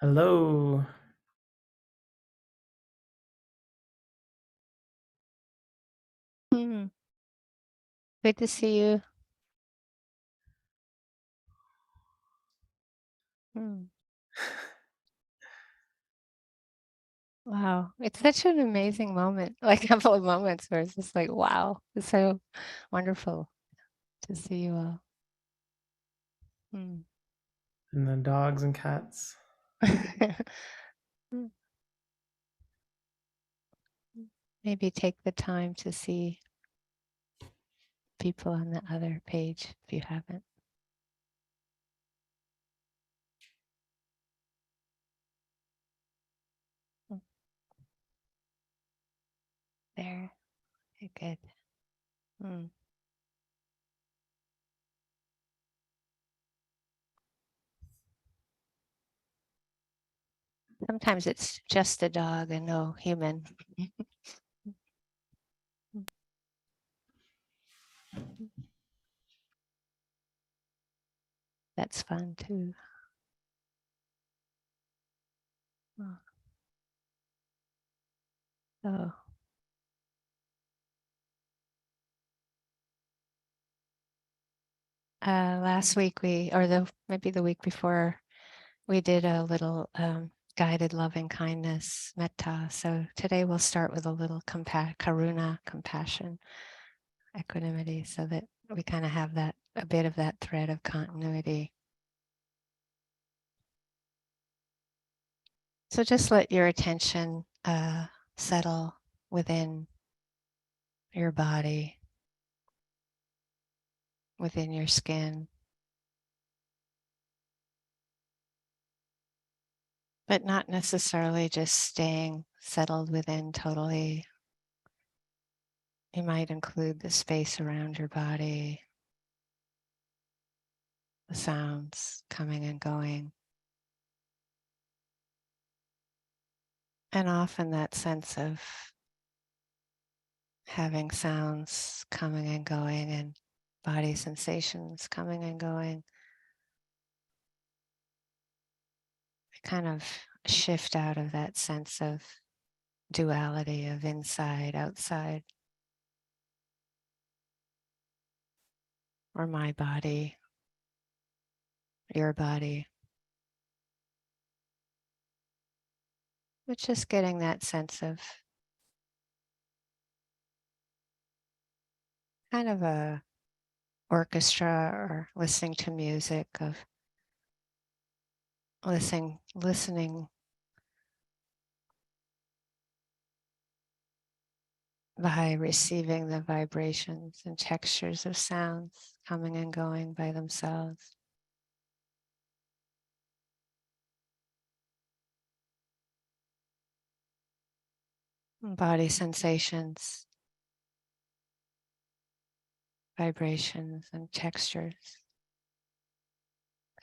Hello. Hmm. Good to see you. Hmm. Wow. It's such an amazing moment, like a couple of moments where it's just like, wow, it's so wonderful to see you all. Hmm. And the dogs and cats. Hmm. Maybe take the time to see people on the other page if you haven't. Hmm. There. Okay, good. Hmm. Sometimes it's just a dog and no human. That's fun too. Oh. So last week maybe the week before, we did a little guided loving kindness metta. So today we'll start with a little karuna, compassion, equanimity, so that we kind of have a bit of that thread of continuity. So just let your attention settle within your body, within your skin, but not necessarily just staying settled within totally. You might include the space around your body, the sounds coming and going. And often that sense of having sounds coming and going and body sensations coming and going kind of shift out of that sense of duality of inside, outside, or my body, your body. But just getting that sense of kind of a orchestra or listening to music, of listening by receiving the vibrations and textures of sounds coming and going by themselves. Body sensations, vibrations, and textures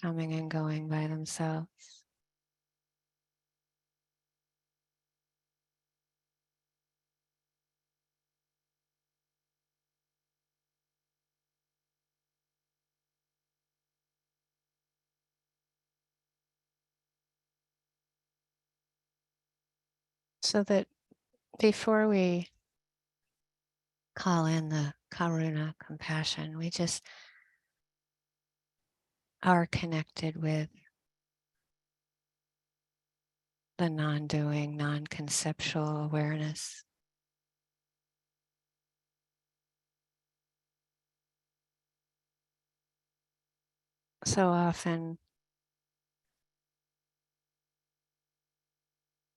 coming and going by themselves. So that before we call in the karuna, compassion, we just are connected with the non-doing, non-conceptual awareness. So often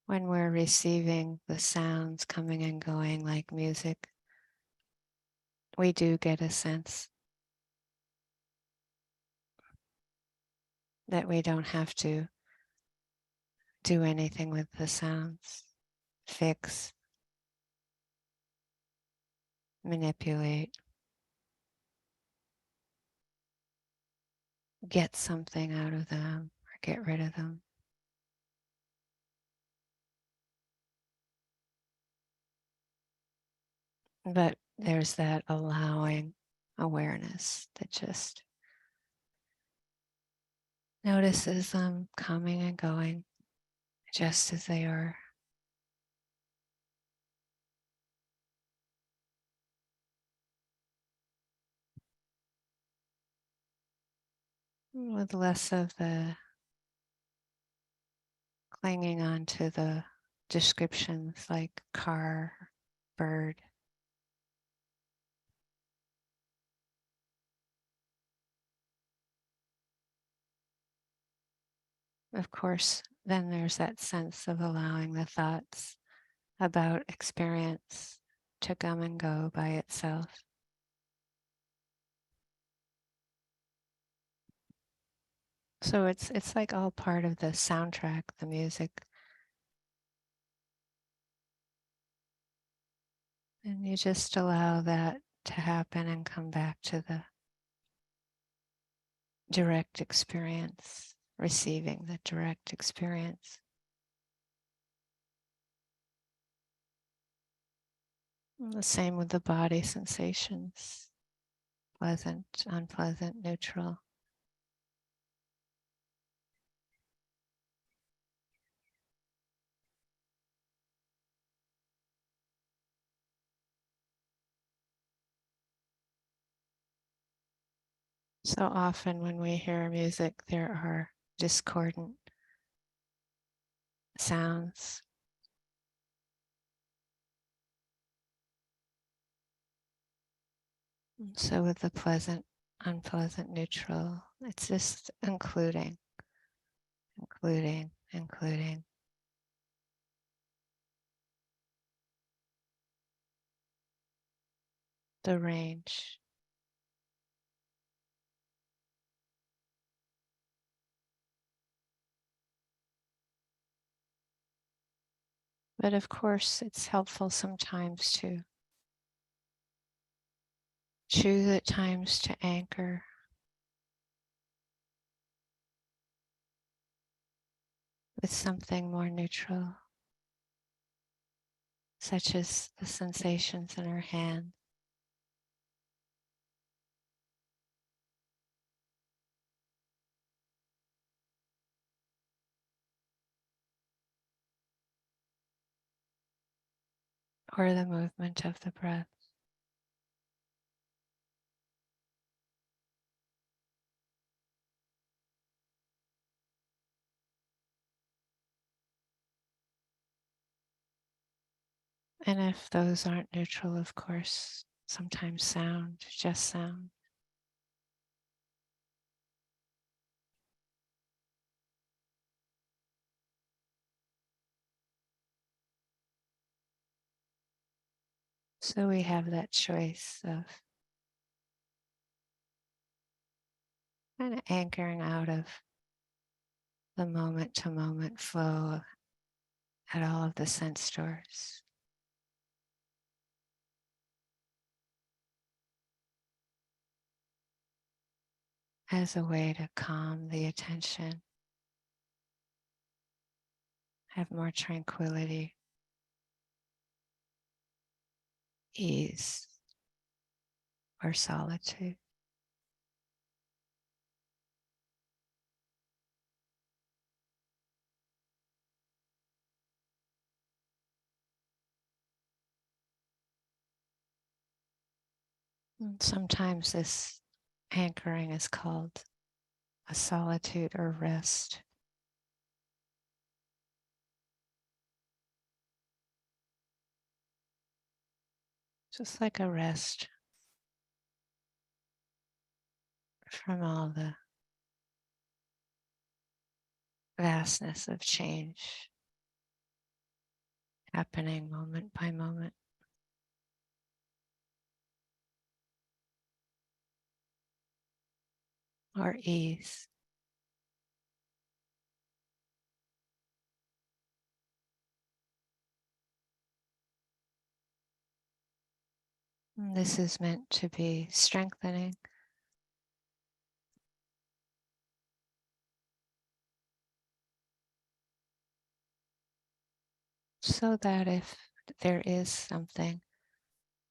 when we're receiving the sounds coming and going like music, we do get a sense that we don't have to do anything with the sounds, fix, manipulate, get something out of them or get rid of them. But there's that allowing awareness that just notices them coming and going. just as they are. With less of the clinging on to the descriptions like car, bird. Of course, then there's that sense of allowing the thoughts about experience to come and go by itself. So it's like all part of the soundtrack, the music. And you just allow that to happen and come back to the direct experience, receiving the direct experience. And the same with the body sensations, pleasant, unpleasant, neutral. So often when we hear music, there are discordant sounds. So with the pleasant, unpleasant, neutral, it's just including, including. The range. But of course, it's helpful sometimes to choose at times to anchor with something more neutral, such as the sensations in our hand. Or the movement of the breath. And if those aren't neutral, of course, sometimes sound, just sound. So we have that choice of kind of anchoring out of the moment to moment flow at all of the sense doors. As a way to calm the attention, have more tranquility, ease, or solitude. And sometimes this anchoring is called a solitude or rest. Just like a rest from all the vastness of change happening moment by moment. Or ease. And this is meant to be strengthening. So that if there is something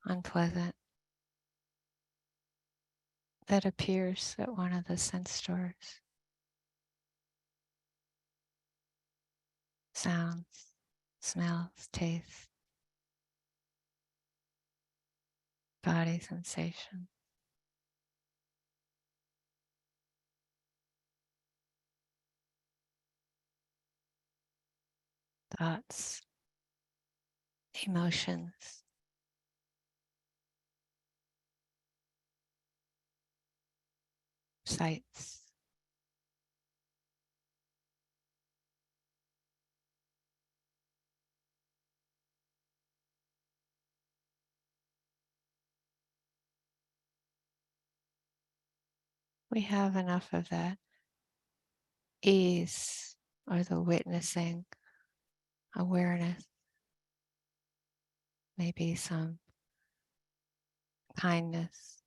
unpleasant that appears at one of the sense doors, sounds, smells, tastes, body sensation. Thoughts, emotions, sights. We have enough of that ease or the witnessing awareness, maybe some kindness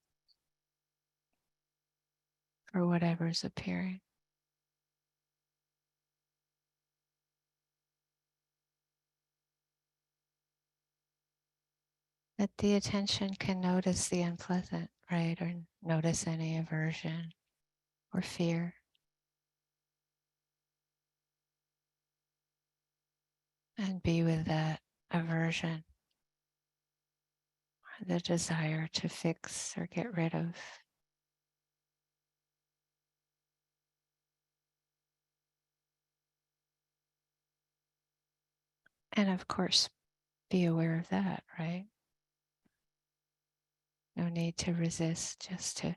for whatever's appearing. That the attention can notice the unpleasant, right? Or notice any aversion or fear. And be with that aversion, or the desire to fix or get rid of. And of course, be aware of that, right? No need to resist, just to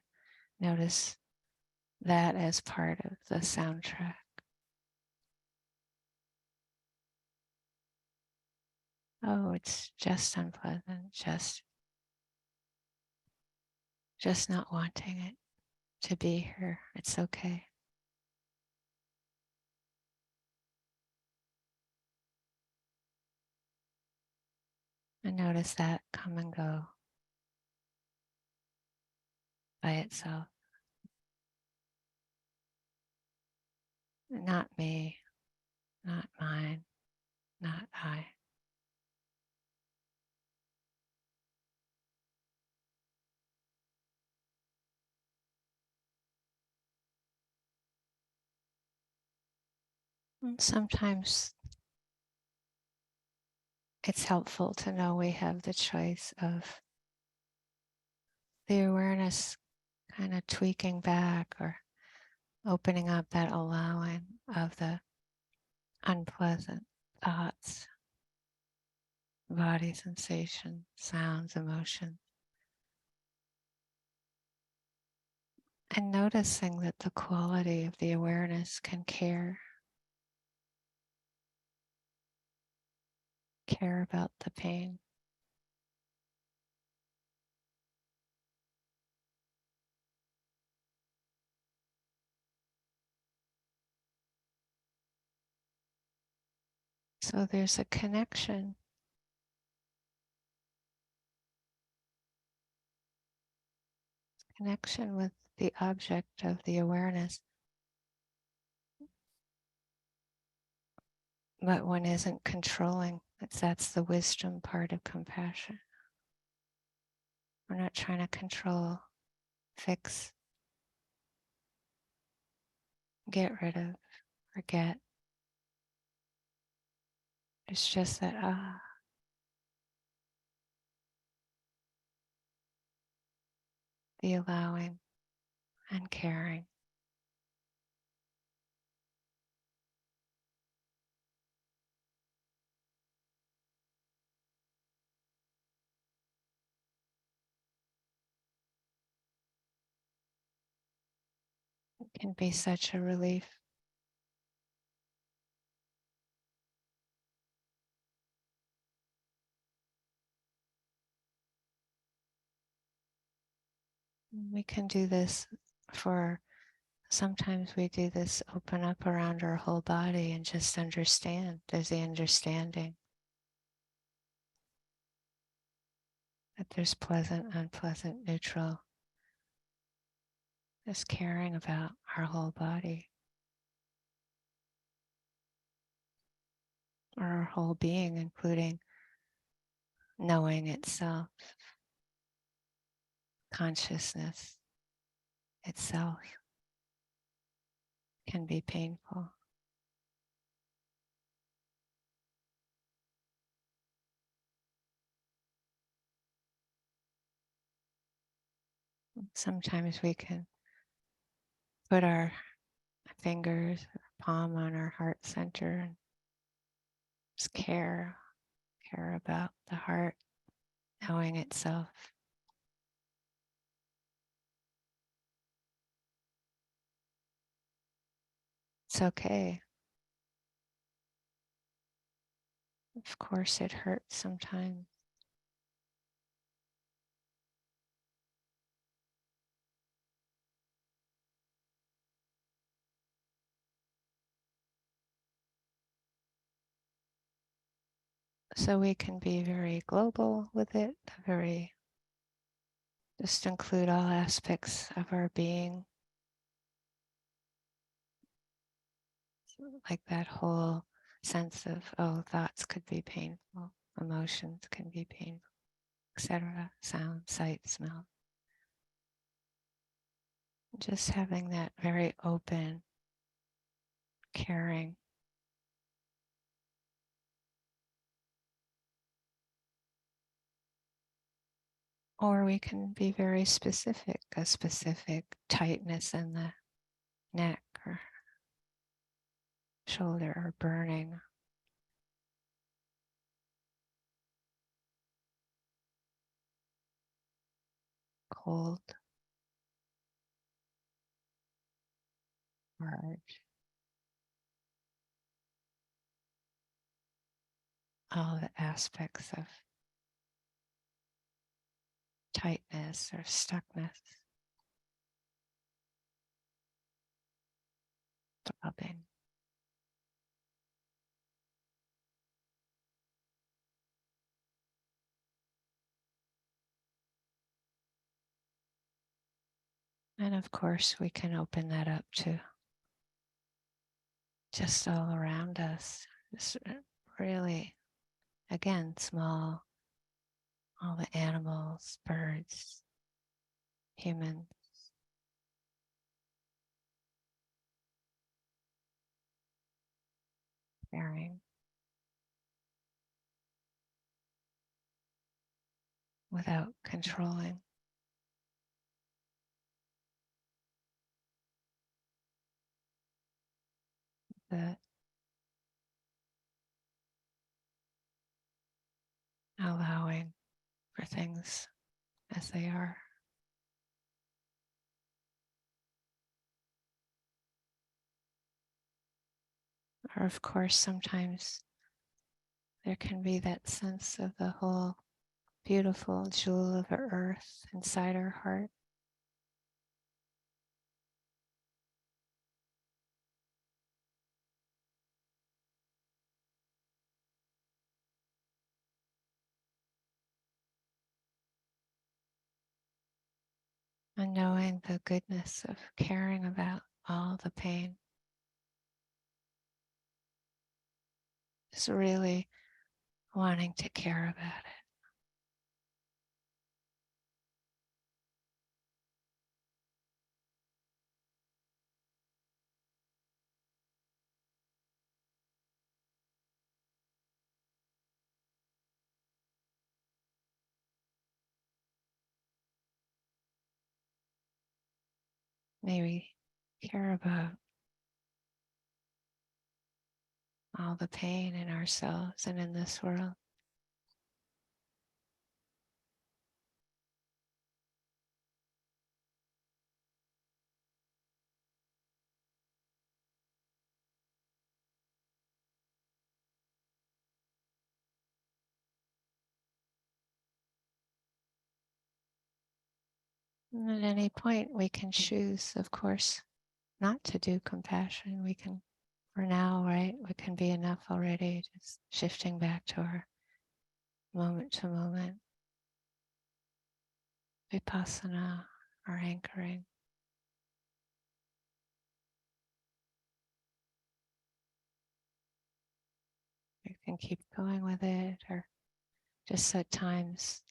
notice that as part of the soundtrack. Oh, it's just unpleasant, just not wanting it to be here. It's okay. And notice that come and go by itself. Not me, not mine, not I. And sometimes it's helpful to know we have the choice of the awareness kind of tweaking back or opening up, that allowing of the unpleasant thoughts, body sensation, sounds, emotions. And noticing that the quality of the awareness can care about the pain. So there's a connection with the object of the awareness. But one isn't controlling. That's the wisdom part of compassion. We're not trying to control, fix, get rid of, forget. It's just that the allowing and caring. It can be such a relief. We can do this sometimes we do this, open up around our whole body and just understand. There's the understanding that there's pleasant, unpleasant, neutral. Just caring about our whole body or our whole being, including knowing itself, consciousness itself can be painful. Sometimes we can put our fingers, or palm on our heart center and just care about the heart knowing itself. It's okay. Of course, it hurts sometimes. So we can be very global with it, just include all aspects of our being, like that whole sense of, oh, thoughts could be painful, emotions can be painful, etc. Sound, sight, smell. Just having that very open, caring. Or we can be very specific, a specific tightness in the neck or shoulder or burning. Cold, hard. All the aspects of tightness or stuckness, throbbing. And of course, we can open that up to just all around us, just really, again, small, all the animals, birds, humans, bearing, without controlling. The allowing for things as they are. Or of course, sometimes there can be that sense of the whole beautiful jewel of earth inside our heart. And knowing the goodness of caring about all the pain. Just really wanting to care about it. May we care about all the pain in ourselves and in this world. And at any point, we can choose, of course, not to do compassion. We can, for now, right? We can be enough already, just shifting back to our moment to moment Vipassana, our anchoring. We can keep going with it, or just at times,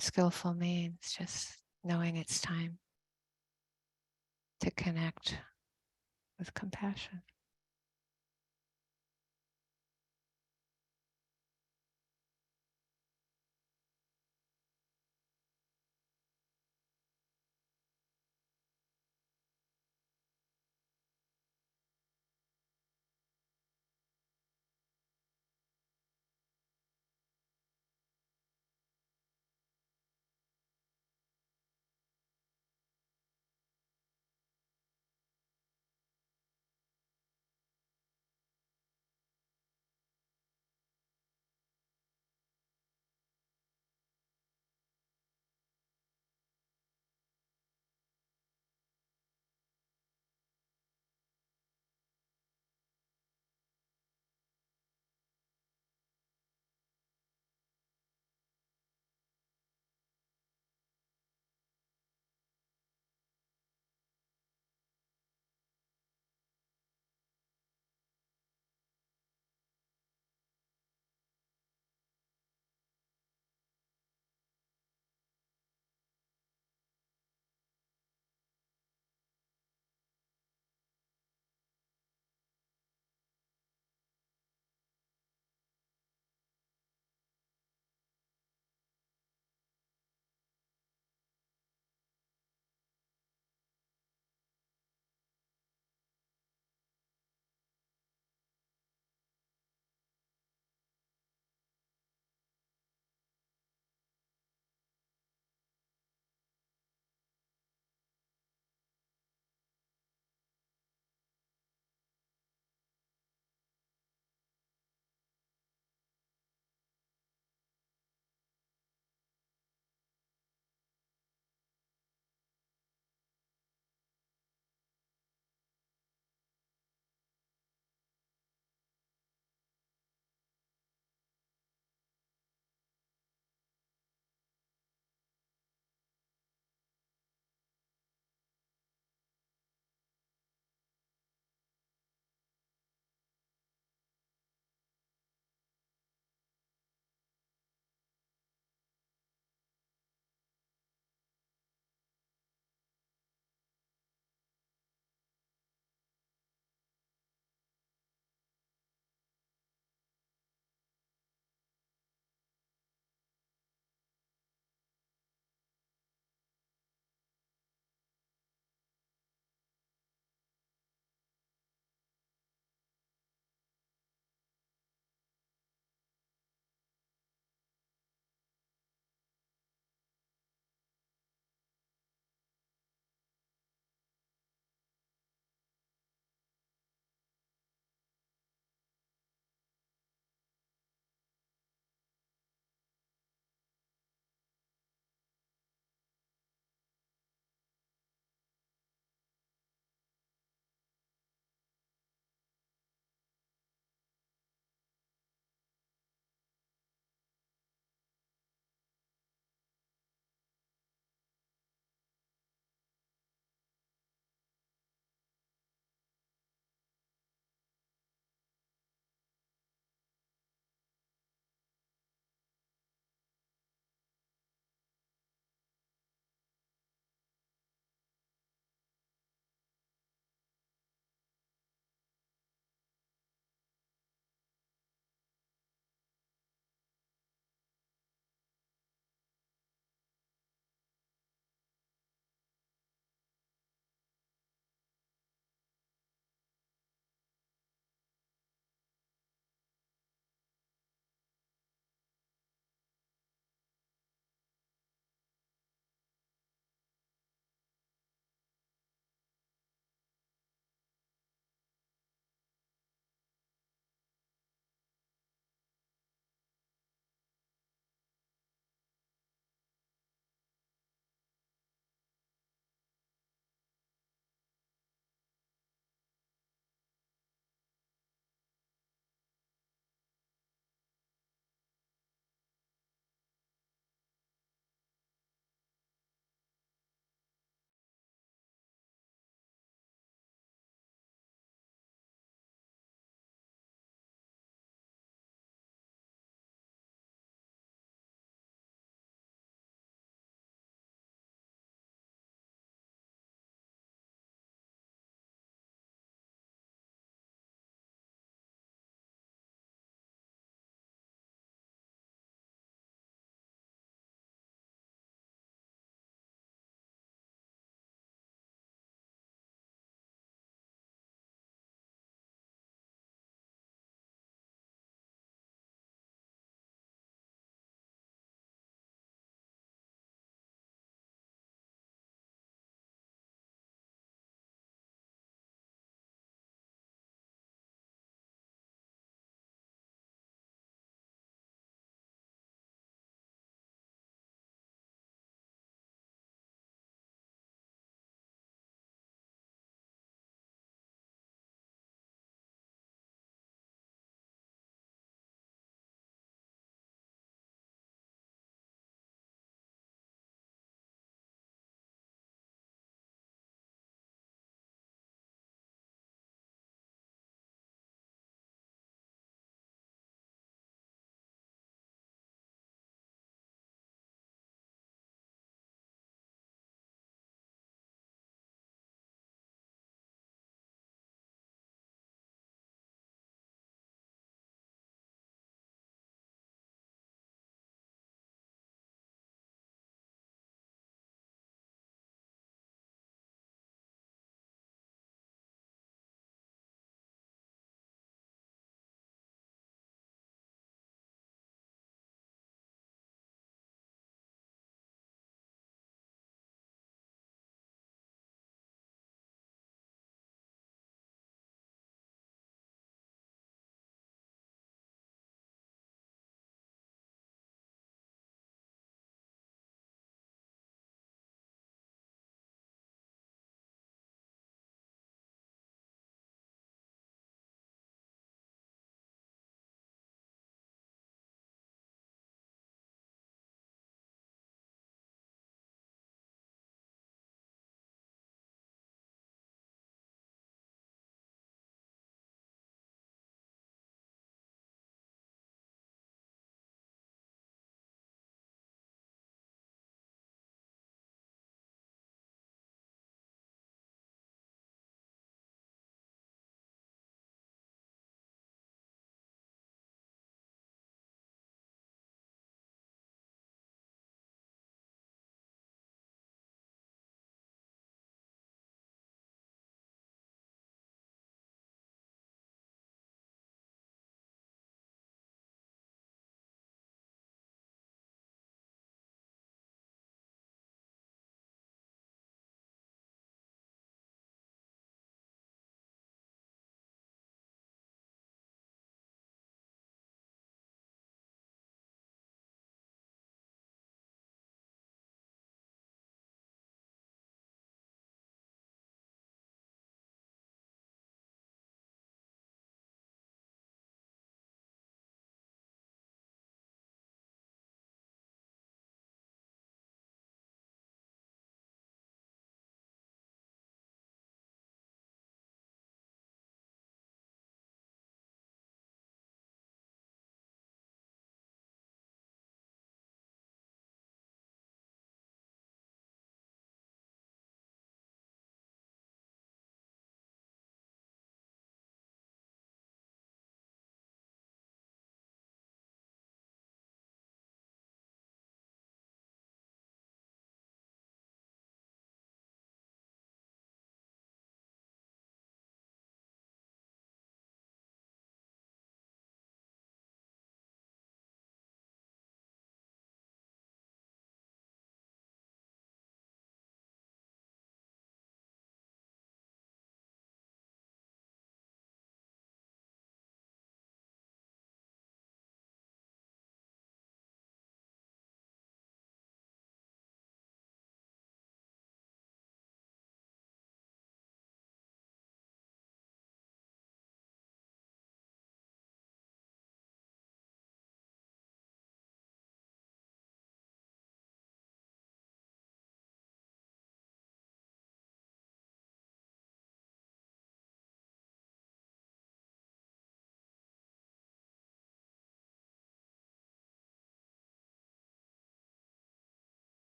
skillful means just knowing it's time to connect with compassion.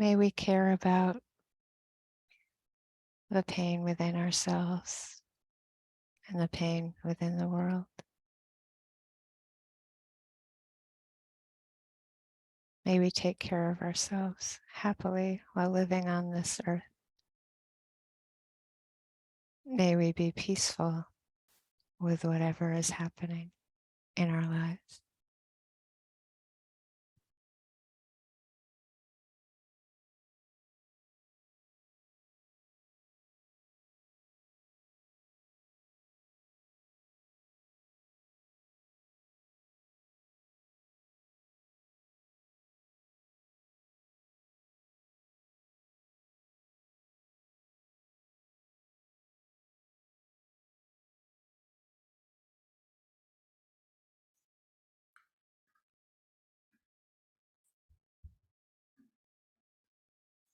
May we care about the pain within ourselves and the pain within the world. May we take care of ourselves happily while living on this earth. May we be peaceful with whatever is happening in our lives.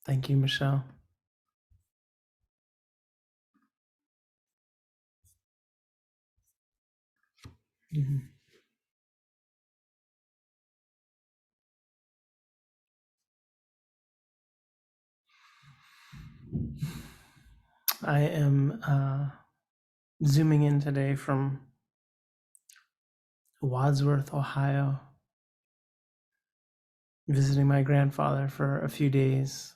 Thank you, Michele. Mhm. I am zooming in today from Wadsworth, Ohio, visiting my grandfather for a few days,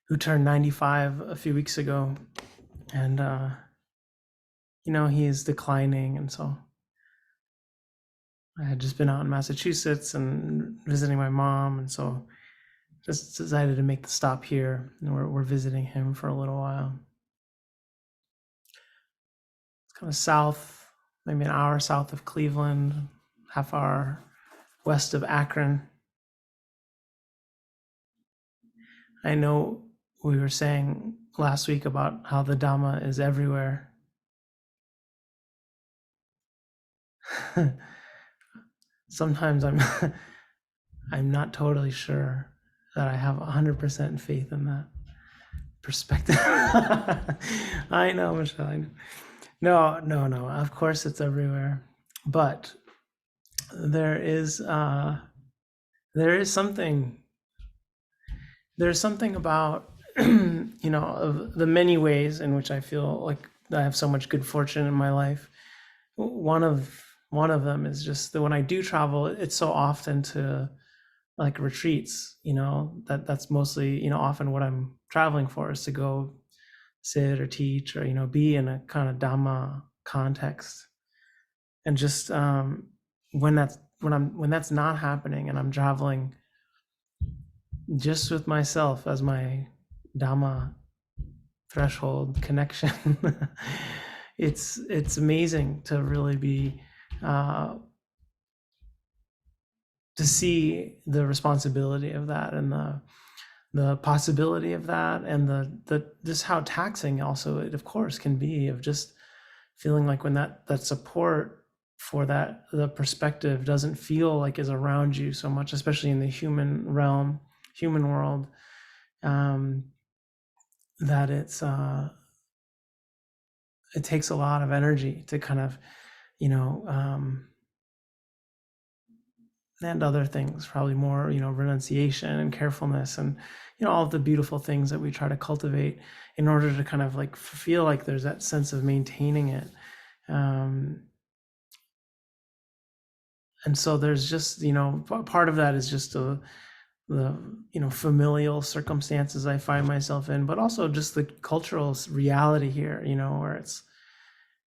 who turned 95 a few weeks ago. And, he is declining. And so I had just been out in Massachusetts and visiting my mom. And so just decided to make the stop here. And we're visiting him for a little while. It's kind of south, maybe an hour south of Cleveland, half hour west of Akron. I know we were saying last week about how the Dhamma is everywhere. Sometimes I'm not totally sure that I have 100% faith in that perspective. I know, Michele. I know. No. Of course, it's everywhere, but there is something. There's something about of the many ways in which I feel like I have so much good fortune in my life. One of them is just that when I do travel, it's so often to like retreats. That's mostly often what I'm traveling for, is to go sit or teach or be in a kind of Dhamma context. And just when that's not happening and I'm traveling just with myself as my Dhamma threshold connection, it's amazing to really be to see the responsibility of that and the possibility of that, and the just how taxing also it of course can be, of just feeling like when that support for that, the perspective doesn't feel like is around you so much, especially in the human realm, human world, that it takes a lot of energy to kind of and other things, probably more renunciation and carefulness, and all of the beautiful things that we try to cultivate in order to kind of like feel like there's that sense of maintaining it. And so there's just part of that is just the familial circumstances I find myself in, but also just the cultural reality here, where it's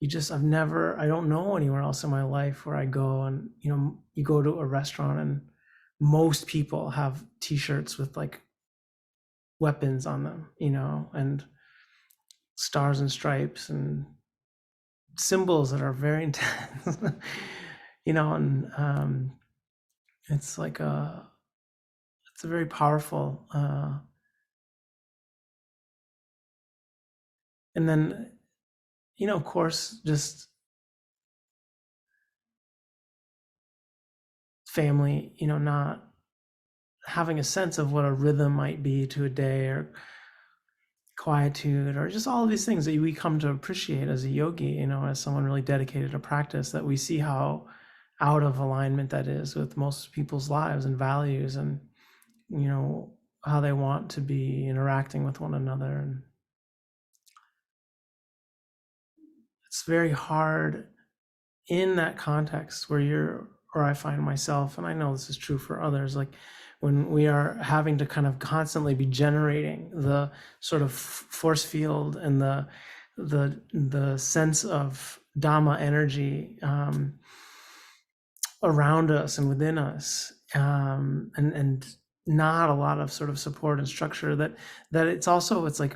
I don't know anywhere else in my life where I go and you go to a restaurant and most people have t-shirts with like weapons on them, and stars and stripes and symbols that are very intense. And it's like it's a very powerful and then of course just family, not having a sense of what a rhythm might be to a day, or quietude, or just all of these things that we come to appreciate as a yogi, as someone really dedicated to practice, that we see how out of alignment that is with most people's lives and values. And how they want to be interacting with one another. And it's very hard in that context or I find myself, and I know this is true for others, like when we are having to kind of constantly be generating the sort of force field and the sense of Dhamma energy around us and within us, and not a lot of sort of support and structure, that it's like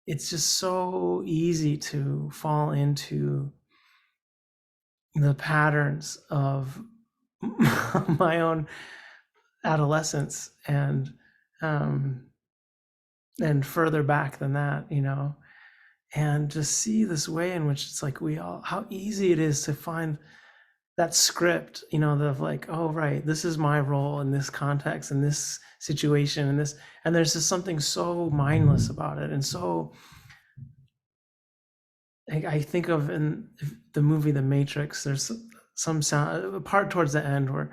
it's just so easy to fall into the patterns of my own adolescence, um, and further back than that, and just see this way in which it's like how easy it is to find that script, of like, oh, right, this is my role in this context, in this situation, and there's just something so mindless about it. And so I think of in the movie The Matrix, there's some sound, a part towards the end where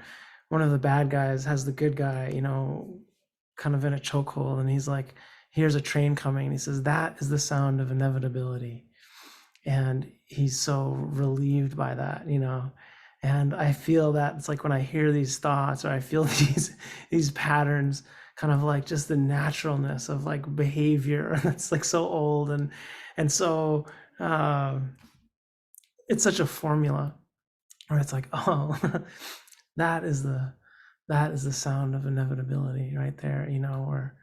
one of the bad guys has the good guy, kind of in a chokehold, and he's like, here's a train coming, and he says, that is the sound of inevitability. And he's so relieved by that, and I feel that it's like when I hear these thoughts, or I feel these patterns, kind of like just the naturalness of like behavior that's like so old, and so uh, it's such a formula where it's like, oh, that is the sound of inevitability right there, where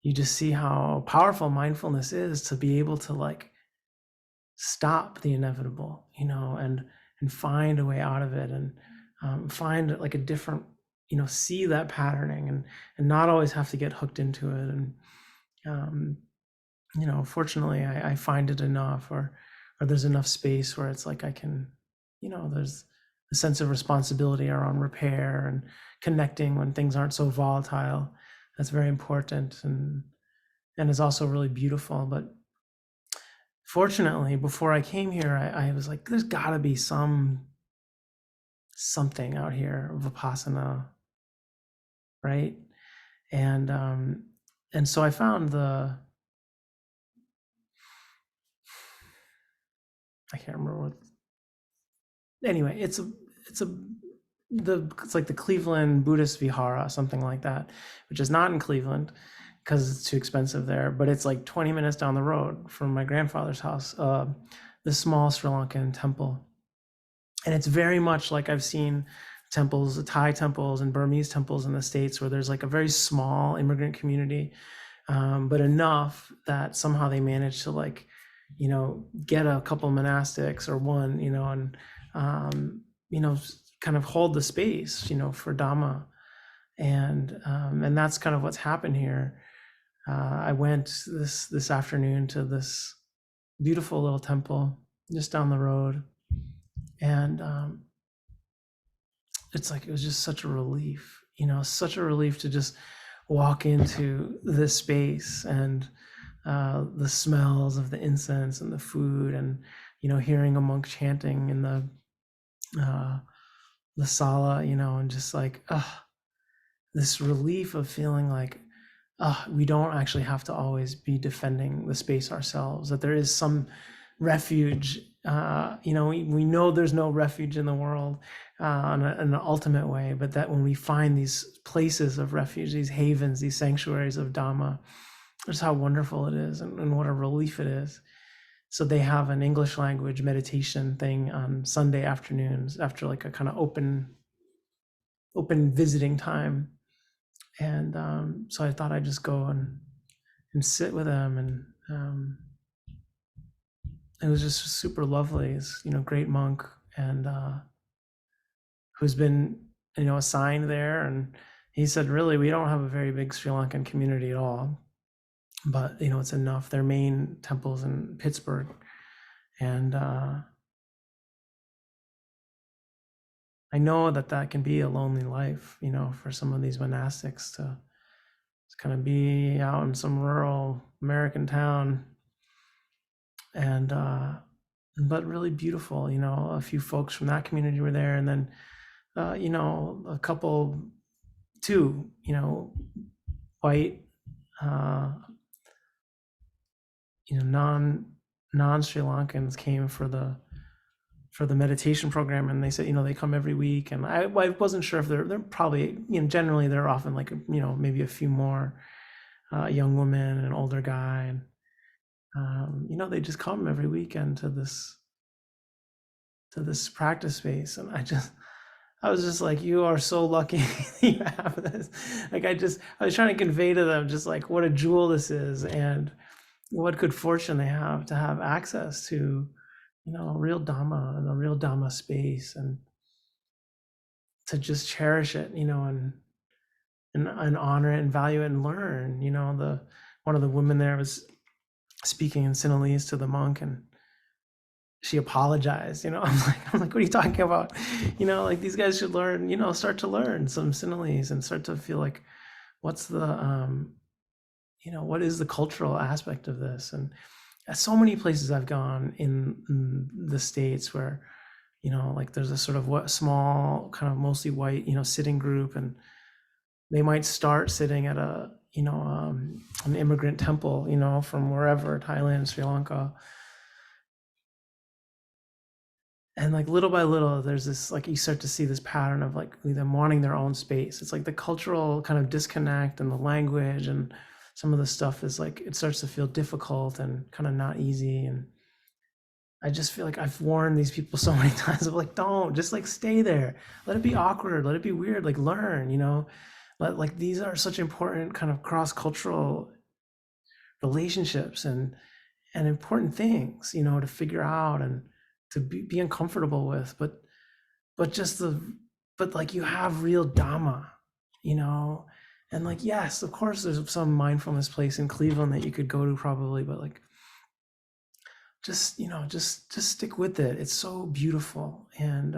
you just see how powerful mindfulness is, to be able to like stop the inevitable, and find a way out of it, and find like a different, see that patterning, and not always have to get hooked into it. And um, fortunately, I find it enough, or there's enough space where it's like I can, there's a sense of responsibility around repair and connecting when things aren't so volatile. That's very important, and is also really beautiful. But fortunately, before I came here, I was like, there's got to be something out here, Vipassana, right? And so I found I can't remember what. Anyway, it's like the Cleveland Buddhist Vihara, something like that, which is not in Cleveland because it's too expensive there, but it's like 20 minutes down the road from my grandfather's house. The small Sri Lankan temple, and it's very much like I've seen temples, Thai temples and Burmese temples in the States, where there's like a very small immigrant community, but enough that somehow they manage to like, get a couple monastics or one, and kind of hold the space, for Dhamma, and that's kind of what's happened here. I went this afternoon to this beautiful little temple just down the road, and it's like it was just such a relief, such a relief to just walk into this space, and the smells of the incense and the food, and hearing a monk chanting in the sala, and just like this relief of feeling like we don't actually have to always be defending the space ourselves, that there is some refuge. We know there's no refuge in the world in an ultimate way, but that when we find these places of refuge, these havens, these sanctuaries of Dhamma, just how wonderful it is, and what a relief it is. So they have an English language meditation thing on Sunday afternoons after like a kind of open visiting time. And so I thought I'd just go and sit with them, and it was just super lovely. He's, great monk, and who's been, assigned there. And he said, really, we don't have a very big Sri Lankan community at all, but it's enough. Their main temple's in Pittsburgh, and I know that can be a lonely life, for some of these monastics to kind of be out in some rural American town, and but really beautiful. A few folks from that community were there, and then a couple two, white, uh, non Sri Lankans came for the meditation program, and they said, they come every week, and I wasn't sure if they're probably, generally they're often like, maybe a few more young women and an older guy, and they just come every weekend to this practice space, and I was just like, you are so lucky you have this. Like I was trying to convey to them just like what a jewel this is, and what good fortune they have to have access to, real Dhamma and a real Dhamma space, and to just cherish it, and honor it and value it and learn. The one of the women there was speaking in Sinhalese to the monk, and she apologized. I'm like, what are you talking about? Like these guys should learn, start to learn some Sinhalese and start to feel like, what's the what is the cultural aspect of this? And at so many places I've gone in the States where, like there's a sort of small kind of mostly white, sitting group, and they might start sitting at an immigrant temple, from wherever, Thailand, Sri Lanka. And like little by little, there's this, like, you start to see this pattern of like them wanting their own space. It's like the cultural kind of disconnect, and the language, and some of the stuff is like, it starts to feel difficult and kind of not easy. And I just feel like I've warned these people so many times of like, don't, just like stay there. Let it be awkward. Let it be weird. Like learn, like these are such important kind of cross-cultural relationships, and important things, to figure out and to be uncomfortable with. But just but like you have real Dhamma, you know, and like, yes, of course there's some mindfulness place in Cleveland that you could go to probably, but like, just stick with it. It's so beautiful. And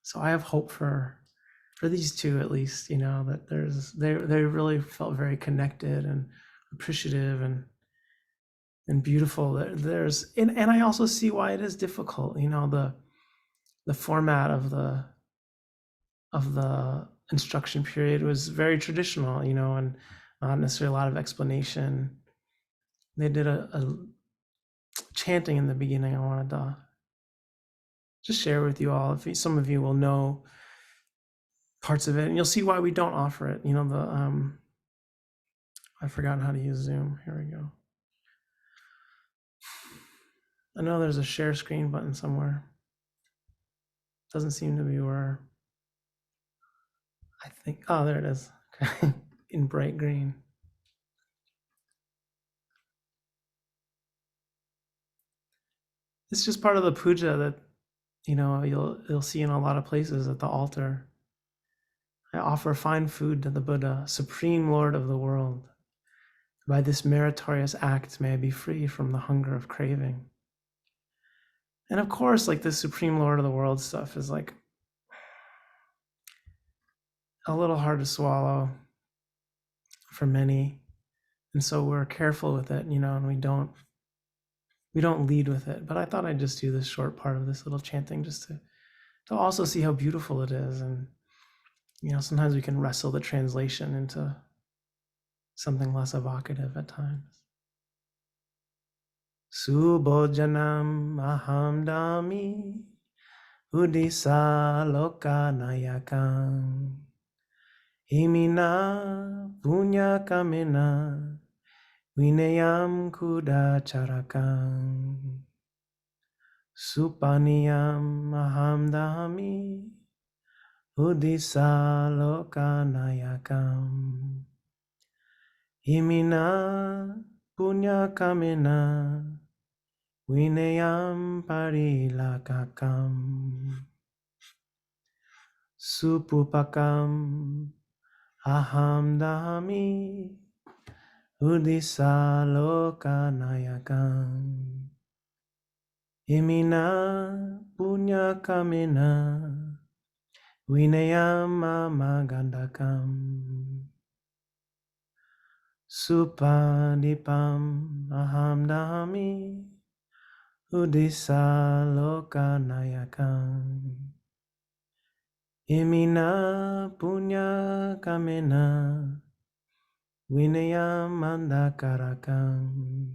so I have hope for these two, at least, that they really felt very connected and appreciative and beautiful. And I also see why it is difficult, the format of the instruction period was very traditional, and not necessarily a lot of explanation. They did a chanting in the beginning. I wanted to just share with you all, if some of you will know parts of it, and you'll see why we don't offer it. I forgot how to use Zoom. Here we go. I know there's a share screen button somewhere. Doesn't seem to be where I think. Oh, there it is. Okay. In bright green. It's just part of the puja that you'll see in a lot of places at the altar. I offer fine food to the Buddha, Supreme Lord of the world. By this meritorious act, may I be free from the hunger of craving. And of course, like the Supreme Lord of the world stuff is like a little hard to swallow for many. And so we're careful with it, and we don't lead with it. But I thought I'd just do this short part of this little chanting just to also see how beautiful it is. And, sometimes we can wrestle the translation into something less evocative at times. Subhojanam aham dami udisa lokanayakam imina punya kamena vinayam kudacharakam supaniyam aham dami udisa lokanayakam imina punya kamena vinayam parilakakam supupakam aham dami udisa lokanayakam imina punya kamena vinayam amagandakam supadipam aham dami udisa lokanayakam Imina punya kamena vinayam mandakarakam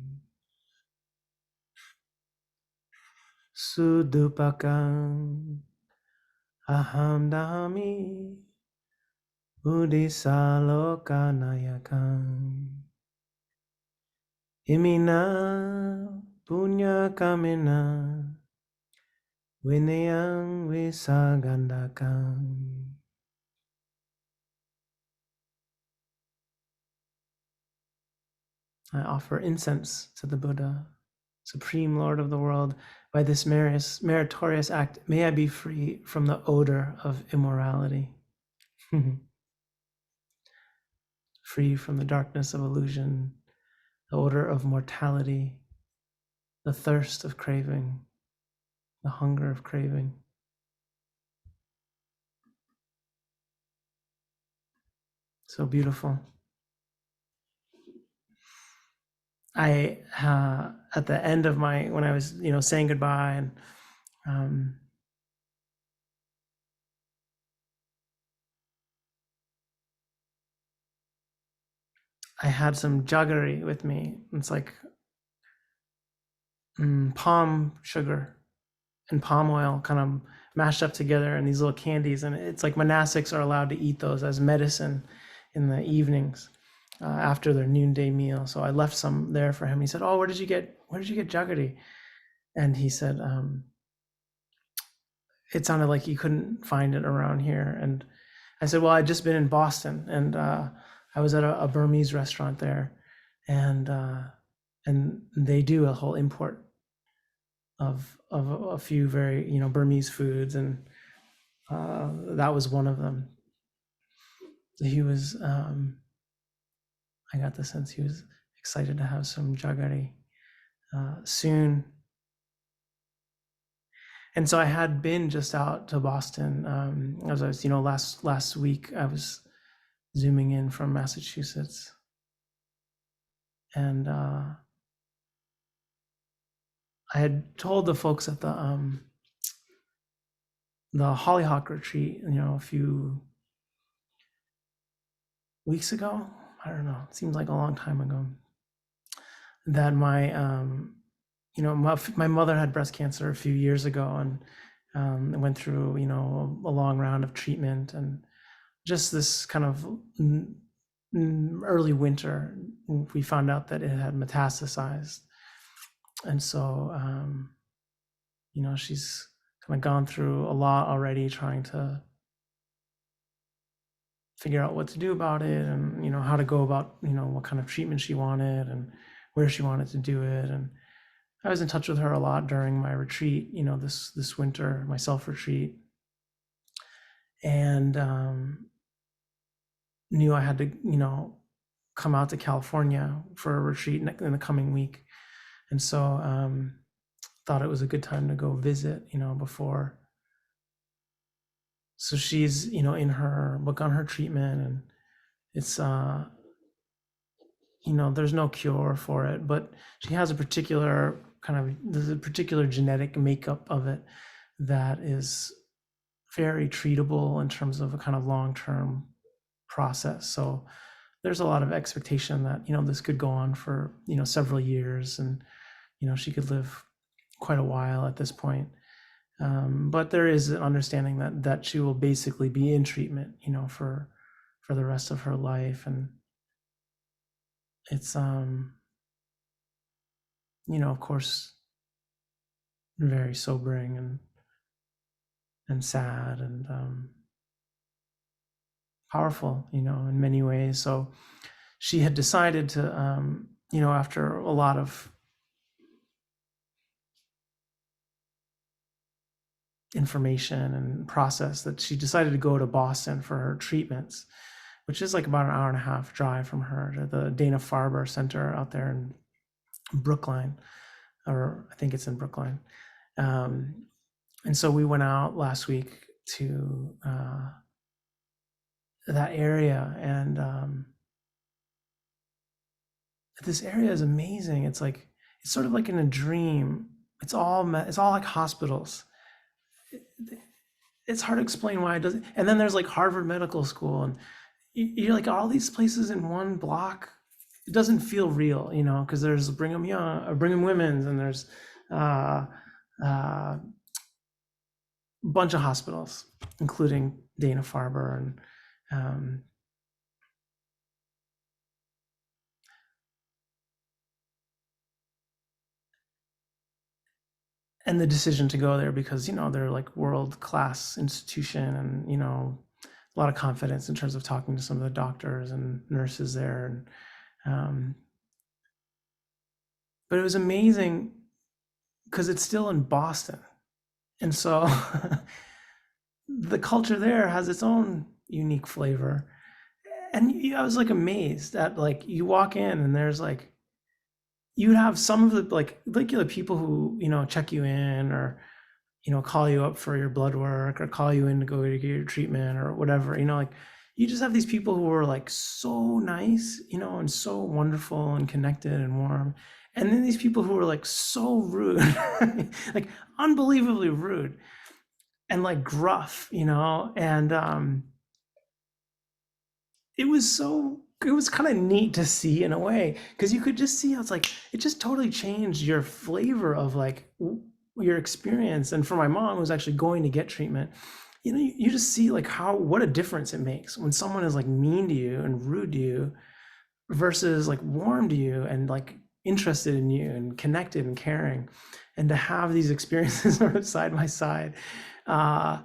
sudupakam aham dami Buddhisalokanayakam Imina punya kamena vinayam visagandakam. I offer incense to the Buddha, Supreme Lord of the world. By this meritorious act, may I be free from the odor of immorality, free from the darkness of illusion, the odor of mortality, the thirst of craving, the hunger of craving. So beautiful. I at the end of when I was saying goodbye, and I had some jaggery with me. It's like palm sugar and palm oil kind of mashed up together, and these little candies, and it's like monastics are allowed to eat those as medicine in the evenings after their noonday meal. So I left some there for him. He said, "Oh, where did you get jaggery?" And he said, it sounded like you couldn't find it around here. And I said, well, I'd just been in Boston, and I was at a Burmese restaurant there, and they do a whole import of a few very Burmese foods, and that was one of them. He was, I got the sense he was excited to have some jaggery soon. And so I had been just out to Boston, as I was, last week I was zooming in from Massachusetts, and I had told the folks at the Hollyhock retreat, a few weeks ago. I don't know. It seems like a long time ago. That my my mother had breast cancer a few years ago, and went through a long round of treatment, and just this kind of early winter, we found out that it had metastasized, and so she's kind of gone through a lot already, trying to figure out what to do about it, and how to go about what kind of treatment she wanted and where she wanted to do it. And I was in touch with her a lot during my retreat, this winter, my self retreat, and knew I had to come out to California for a retreat in the coming week, and so thought it was a good time to go visit before. So she's in her begun her treatment, and it's there's no cure for it, but she has a particular there's a particular genetic makeup of it that is very treatable in terms of a kind of long-term process. So there's a lot of expectation that this could go on for several years, and she could live quite a while at this point. But there is an understanding that she will basically be in treatment for the rest of her life. And it's of course very sobering and sad, and powerful in many ways. So she had decided to after a lot of information and process, that she decided to go to Boston for her treatments, which is like about an hour and a half drive from her, to the Dana-Farber Center out there in Brookline, or I think it's in Brookline. And so we went out last week to that area, and this area is amazing. It's sort of like in a dream. It's all like hospitals. it's hard to explain why it doesn't. And then there's like Harvard Medical School, and you're like all these places in one block. It doesn't feel real, because there's Brigham Young, or Brigham Women's, and there's uh, a bunch of hospitals, including Dana Farber, um, and the decision to go there because they're like world class institution, and a lot of confidence in terms of talking to some of the doctors and nurses there, and but it was amazing because it's still in Boston, and so the culture there has its own unique flavor. And I was like amazed at, like, you walk in and there's like, you'd have some of the like the people who check you in, or call you up for your blood work, or call you in to go to get your treatment or whatever. Like, you just have these people who are like so nice, and so wonderful and connected and warm. And then these people who are like so rude, like unbelievably rude and like gruff, and it was kind of neat to see in a way, because you could just see how it's like it just totally changed your flavor of like your experience. And for my mom, who was actually going to get treatment, you just see like what a difference it makes when someone is like mean to you and rude to you versus like warm to you and like interested in you and connected and caring. And to have these experiences sort of side by side, uh,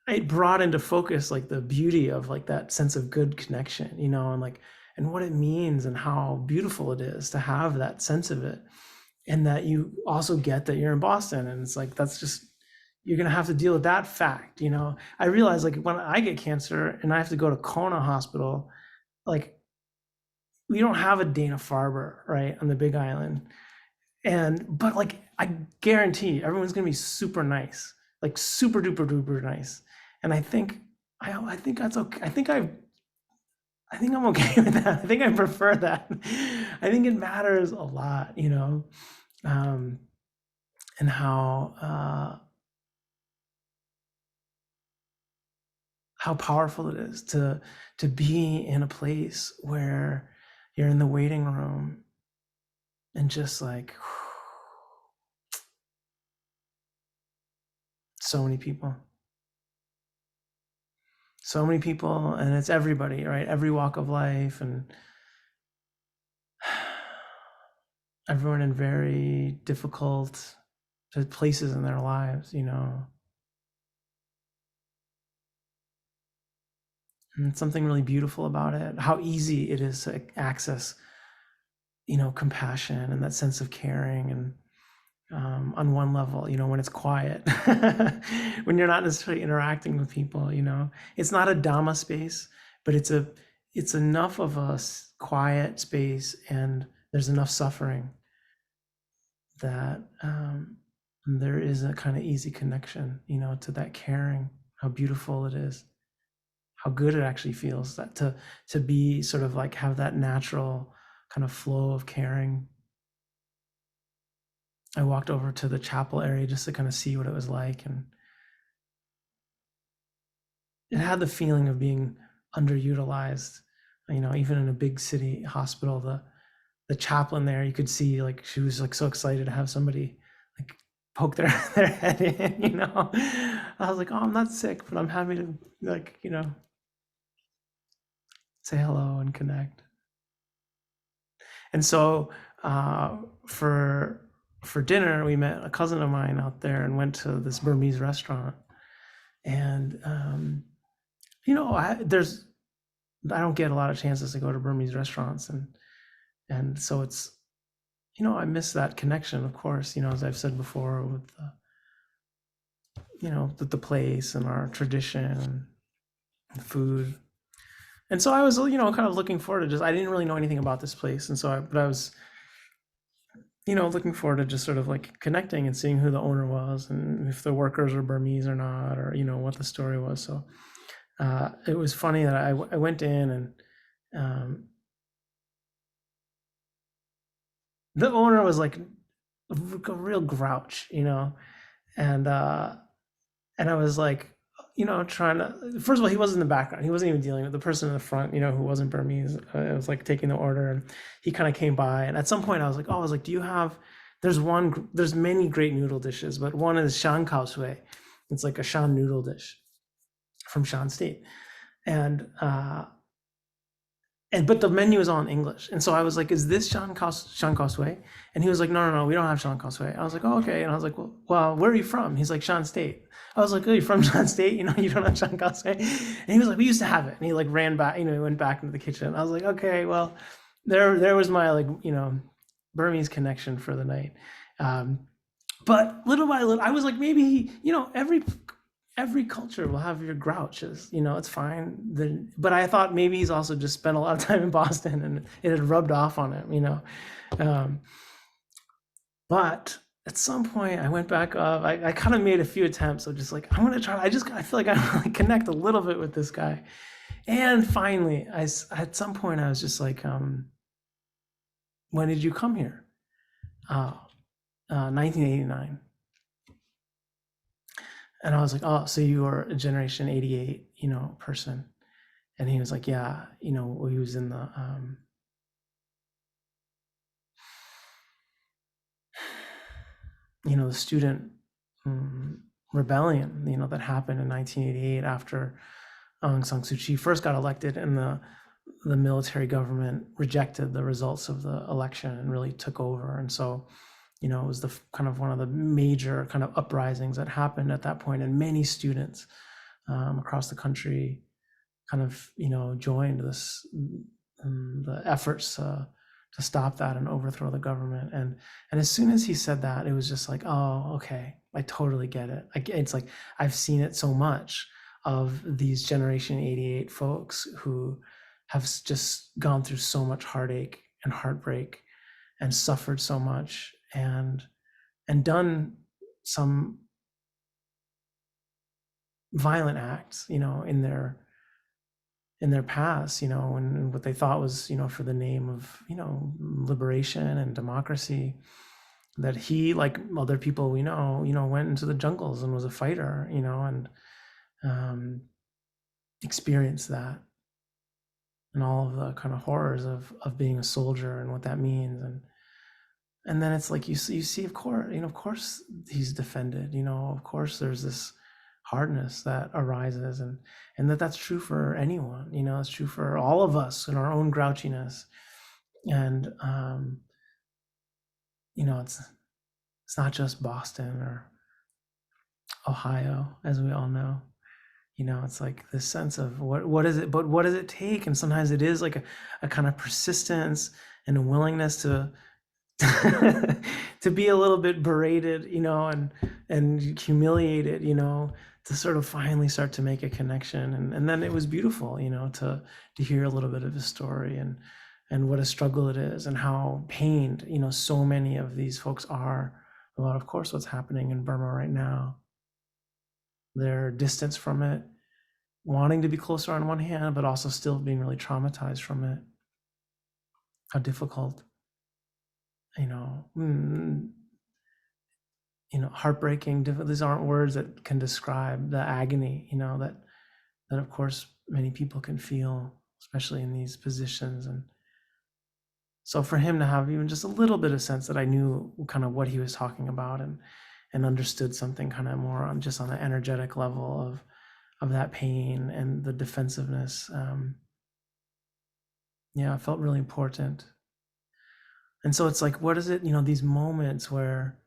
it brought into focus like the beauty of like that sense of good connection, and like, and what it means and how beautiful it is to have that sense of it. And that you also get that you're in Boston, and it's like, that's just, you're going to have to deal with that fact. I realize, like, when I get cancer and I have to go to Kona Hospital, like, we don't have a Dana Farber, right, on the Big Island. But like, I guarantee everyone's going to be super nice, like super duper duper nice. And I think that's okay. I think I'm okay with that. I think I prefer that. I think it matters a lot, um, and how powerful it is to be in a place where you're in the waiting room and just like so many people, and it's everybody, right? Every walk of life, and everyone in very difficult places in their lives, and something really beautiful about it, how easy it is to access, compassion and that sense of caring. And on one level, when it's quiet, when you're not necessarily interacting with people, it's not a Dhamma space, but it's enough of a quiet space, and there's enough suffering that there is a kind of easy connection, to that caring, how beautiful it is, how good it actually feels that to be sort of like have that natural kind of flow of caring. I walked over to the chapel area just to kind of see what it was like, and it had the feeling of being underutilized. Even in a big city hospital, the chaplain there, you could see like she was like so excited to have somebody like poke their head in. I was like, oh, I'm not sick, but I'm happy to, like, say hello and connect. And so uh, for dinner, we met a cousin of mine out there and went to this Burmese restaurant. And I don't get a lot of chances to go to Burmese restaurants, and so it's, I miss that connection, of course, as I've said before, with the place and our tradition and food. And so I was, kind of looking forward to just, I didn't really know anything about this place. And so I was, looking forward to just sort of like connecting and seeing who the owner was and if the workers are Burmese or not, or, what the story was. So it was funny that I went in, and the owner was like a real grouch, and I was like, trying to, first of all, he was in the background. He wasn't even dealing with the person in the front, who wasn't Burmese. I was like taking the order, and he kind of came by. And at some point I was like, do you have, there's many great noodle dishes, but one is Shan Kao Sui. It's like a Shan noodle dish from Shan State. And, but the menu is all in English. And so I was like, is this Shan Kao Sui? And he was like, no, no, no, we don't have Shan Kao Sui. I was like, oh, okay. And I was like, well, where are you from? He's like, Shan State. I was like, oh, you're from Shan State? You don't have Shan Kao Sui? And he was like, we used to have it. And he like ran back, he went back into the kitchen. I was like, okay, well, there was my like, Burmese connection for the night. But little by little, I was like, maybe, every culture will have your grouches, it's fine. But I thought maybe he's also just spent a lot of time in Boston and it had rubbed off on him. But at some point I went back up. I kind of made a few attempts of just like, I'm going to try. I feel like I want to connect a little bit with this guy. And finally, at some point I was just like, when did you come here? 1989. And I was like, oh, so you are a generation 88, person. And he was like, yeah, he was in the, the student rebellion, that happened in 1988 after Aung San Suu Kyi first got elected, and the military government rejected the results of the election and really took over. And so, it was the kind of one of the major kind of uprisings that happened at that point, and many students across the country kind of joined the efforts to stop that and overthrow the government. And as soon as he said that, it was just like, oh, okay, I totally get it. It's like I've seen it so much of these Generation 88 folks who have just gone through so much heartache and heartbreak and suffered so much and done some violent acts, in their past, and what they thought was, for the name of, liberation and democracy, that he, like other people we know, went into the jungles and was a fighter, and experienced that and all of the kind of horrors of being a soldier and what that means. And then it's like you see, of course he's defended, of course there's this hardness that arises, and that's true for anyone, it's true for all of us in our own grouchiness. And it's not just Boston or Ohio, as we all know. It's like this sense of what is it, but what does it take? And sometimes it is like a kind of persistence and a willingness to to be a little bit berated, and humiliated, to sort of finally start to make a connection. And then it was beautiful, to hear a little bit of his story and what a struggle it is, and how pained, so many of these folks are about, of course, what's happening in Burma right now. They're distanced from it, wanting to be closer on one hand, but also still being really traumatized from it. How difficult, heartbreaking. These aren't words that can describe the agony, that of course many people can feel, especially in these positions. And so for him to have even just a little bit of sense that I knew kind of what he was talking about, and understood something kind of more on just on the energetic level of that pain and the defensiveness, it felt really important. And so it's like, what is it, these moments where,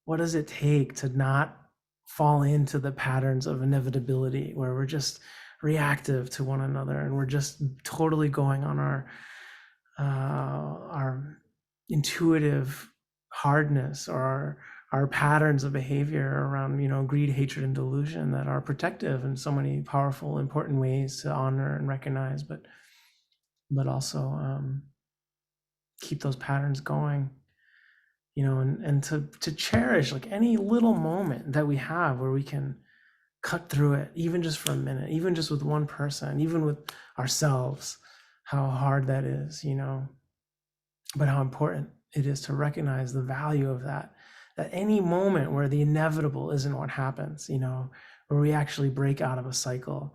what does it take to not fall into the patterns of inevitability, where we're just reactive to one another and we're just totally going on our intuitive hardness, or our patterns of behavior around, greed, hatred, and delusion that are protective in so many powerful, important ways to honor and recognize, but also keep those patterns going, and to cherish like any little moment that we have where we can cut through it, even just for a minute, even just with one person, even with ourselves, how hard that is, but how important it is to recognize the value of that any moment where the inevitable isn't what happens, where we actually break out of a cycle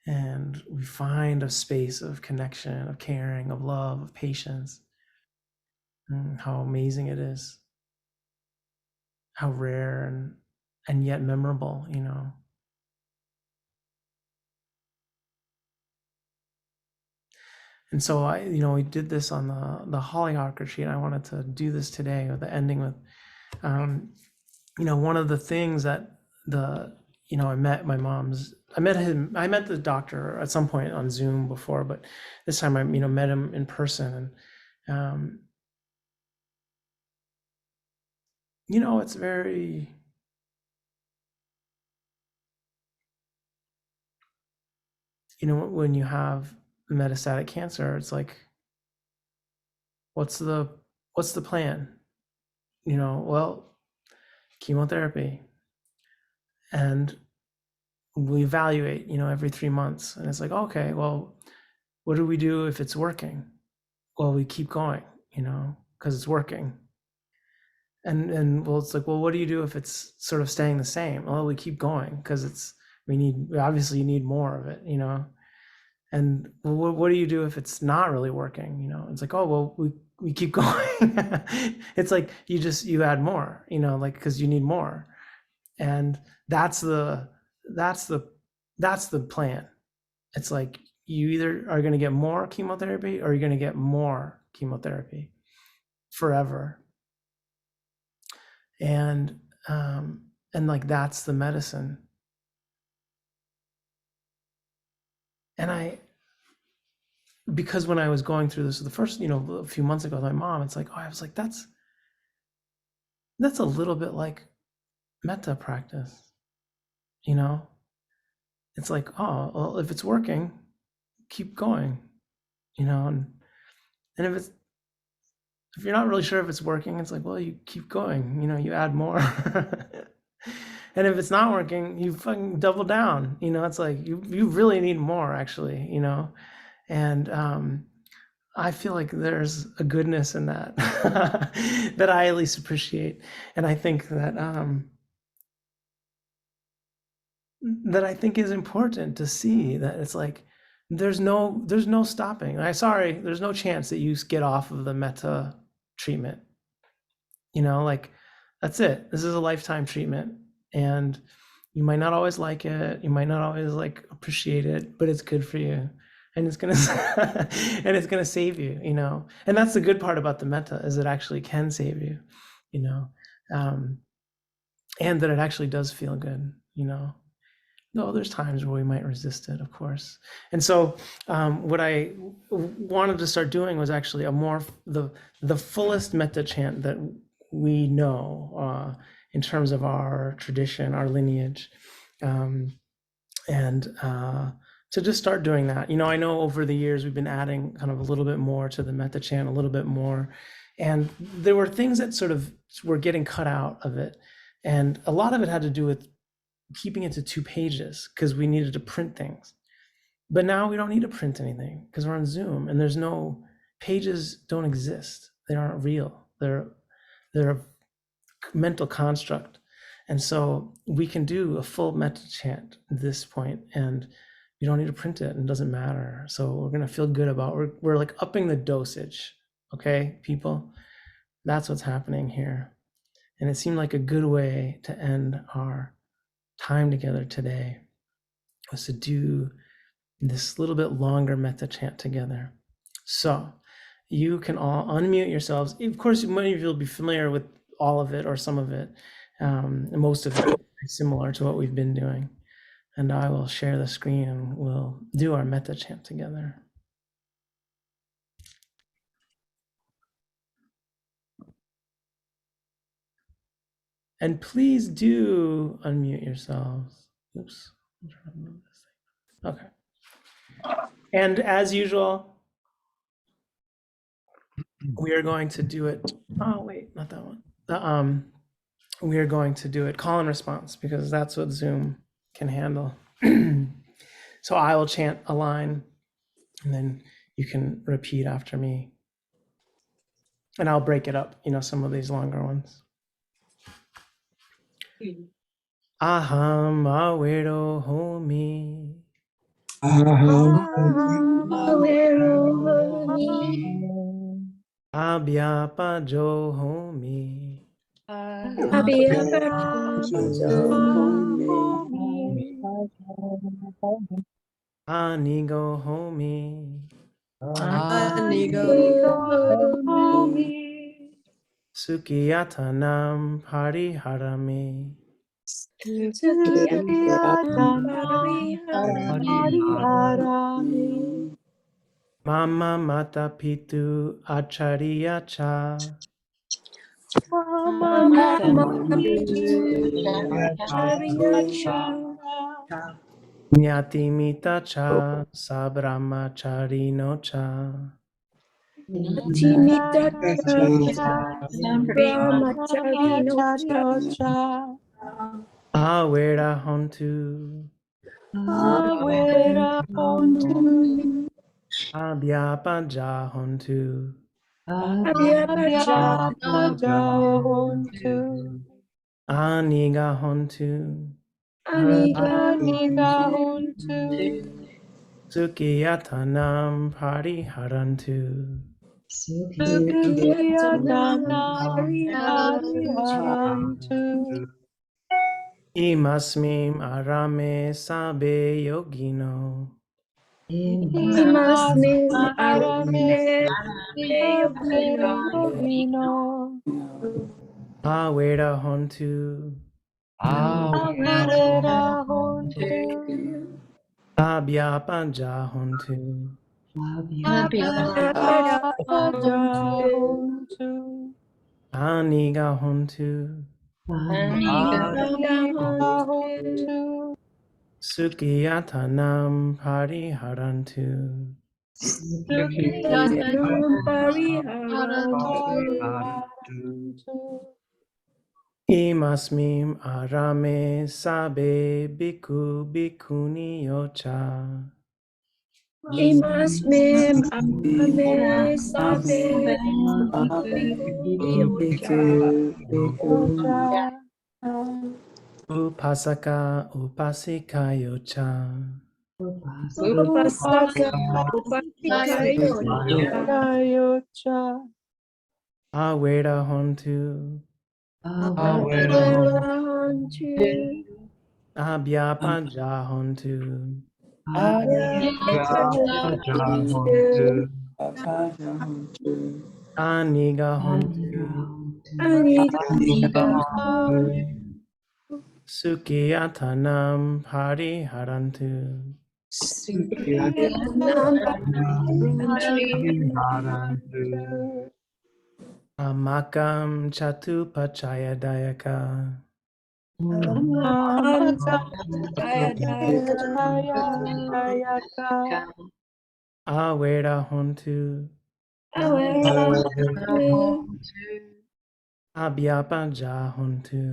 and we find a space of connection, of caring, of love, of patience. How amazing it is, how rare and yet memorable, you know. And so we did this on the Hollyhock retreat. I wanted to do this today with the ending with, one of the things that I met I met the doctor at some point on Zoom before, but this time I, met him in person. And, it's very, when you have metastatic cancer, it's like, what's the plan? Well, chemotherapy. And we evaluate, every 3 months. And it's like, okay, well, what do we do if it's working? Well, we keep going, because it's working. And well, it's like, well, what do you do if it's sort of staying the same? Well, we keep going because we obviously need more of it, And well, what do you do if it's not really working? It's like, oh, well, we keep going. It's like you add more, like, because you need more. And that's the plan. It's like you either are going to get more chemotherapy or you're going to get more chemotherapy forever. And like that's the medicine. And because when I was going through this the first, a few months ago with my mom, it's like, I was like, that's a little bit like metta practice. It's like, oh, well, if it's working, keep going, and if you're not really sure if it's working, it's like, well, you keep going, you add more. And if it's not working, you fucking double down, it's like you really need more, actually, and I feel like there's a goodness in that that I at least appreciate. And I think that I think is important to see that it's like there's no stopping. There's no chance that you get off of the metta treatment. Like that's it. This is a lifetime treatment, and you might not always like it. You might not always like appreciate it, but it's good for you, and it's gonna and it's gonna save you. And that's the good part about the metta is it actually can save you. And that it actually does feel good. No, there's times where we might resist it, of course. And so what I wanted to start doing was actually the fullest metta chant that we know in terms of our tradition, our lineage. And to just start doing that. I know over the years we've been adding kind of a little bit more to the metta chant, a little bit more. And there were things that sort of were getting cut out of it. And a lot of it had to do with keeping it to 2 pages because we needed to print things. But now we don't need to print anything because we're on Zoom and there's no pages don't exist. They aren't real. They're a mental construct. And so we can do a full metta chant at this point and you don't need to print it and it doesn't matter. So we're going to feel good about we're like upping the dosage. Okay, people, that's what's happening here. And it seemed like a good way to end our time together today was to do this little bit longer metta chant together. So you can all unmute yourselves. Of course, many of you will be familiar with all of it or some of it. Most of it is similar to what we've been doing. And I will share the screen and we'll do our metta chant together. And please do unmute yourselves. Oops. I'm trying to move this thing. Okay. And as usual, we are going to do it. Oh, wait, not that one. We are going to do it call and response because that's what Zoom can handle. So I will chant a line and then you can repeat after me. And I'll break it up, some of these longer ones. Aham awero homi. Abhyapajo homi. Anigo homi. Sukiyatanam pariharami. Mama mata pitu achariyacha. Nyatimita cha sabramacharino cha. Awera hontu. Abhyapaja hontu. Aniga hontu. Sukiyatanam pariharantu. Imasmim arame sabe yogino. Awera hontu. Abhyapaja hontu. Aniga hontu. Sukiyatanam pariharantu. Imasmim arame sabe biku bikuni yocha. Upasaka upasika yocha. Awera hontu. Abhyapaja hontu. Aniga hontu. Sukiyatanam pariharantu. Amakam chatupachaya dayaka. Awera hontu. Abhyapaja hontu.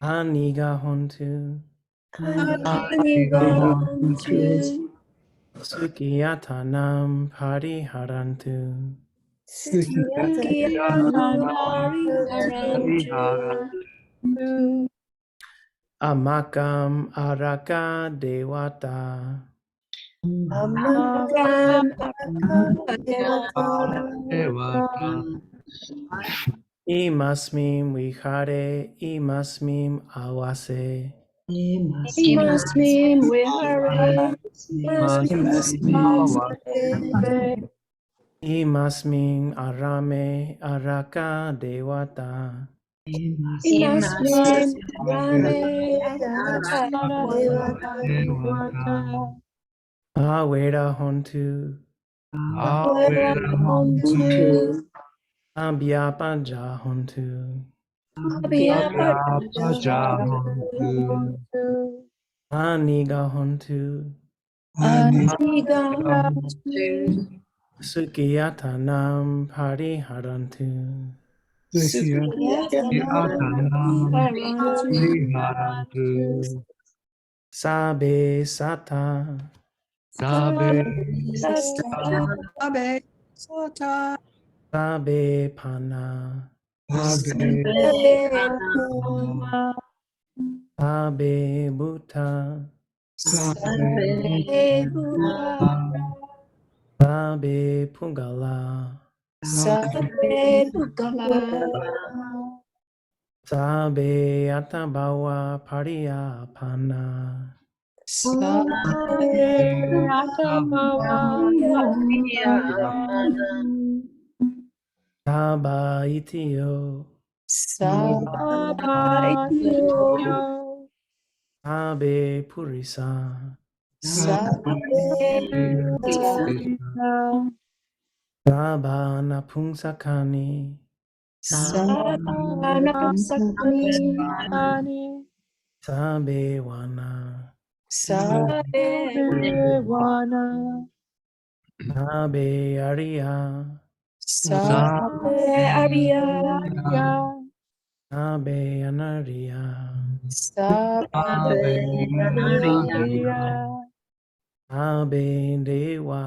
Aniga hontu. Sukiyatanam pariharantu. Amakam araka dewata. Imasmim vihare imasmim awase. Imasmim arame araka dewata. Awera hontu. Abhyapaja hontu. Aniga hontu. Sukiyatanam pariharantu. Sabe sata. Sabe pana. Sabe Buddha, Sabe Pungala, Sabe Atabawa Pariyapana, Saba Itio, Sabe Purisa, Saba Napungsakani, Sabe Wana, Sabe Arya, Sabe Anarya, Sabe Dewa,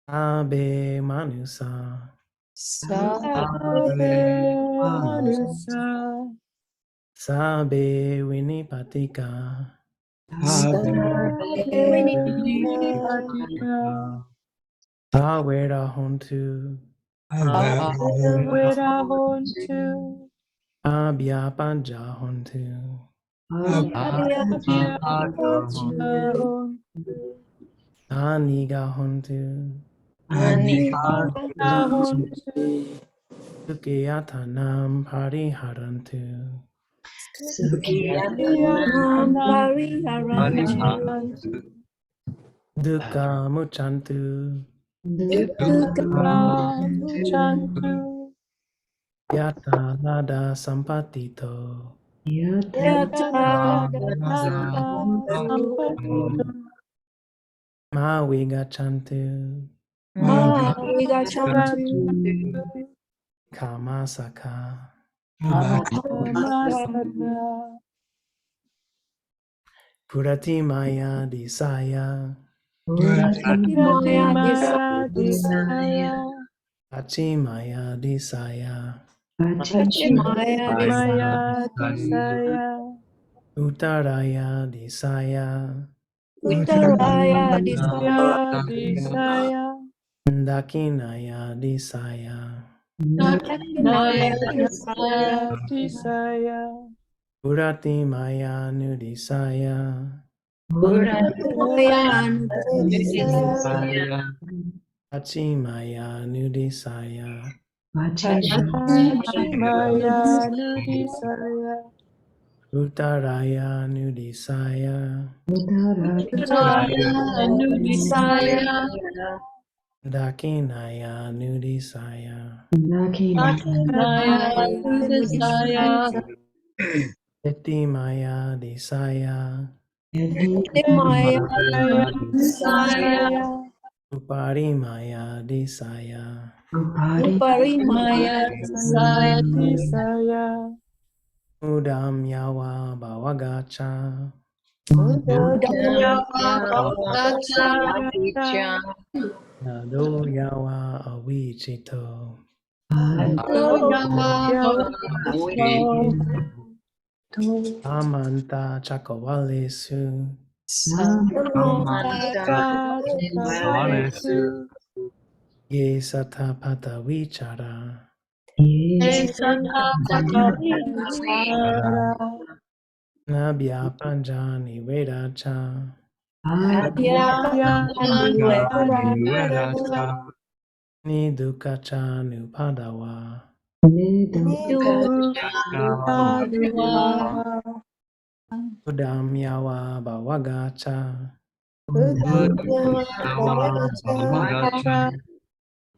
Sabe Manusa, Sabe Winipatika, Sawera Hontu, Abya Panja Hontu, Aniga Hontu, Sukiyatanam Pariharantu, Dukkha Muchantu, Yata Nada Sampatito, Mawigachantu, Kamasaka, Purati Maya Disaya, Pachi Maya Disaya, Uttaraya Disaya, Dakinaya Disaya, Purati Maya Nudisaya, Pachi Maya Nudisaya, Uttaraya Nudisaya, Dakinaya Nudisaya, Eti Maya Disaya, Upari Maya Disaya, Udam Yawa Bhavagacha, Nado Yawa Avichito, Amanta Chakavalesu, Ye Satapata Vichara, Nabya Panjani Vedacha, Nidukacha Nupadawa, Udam Yawa Bhavagacha,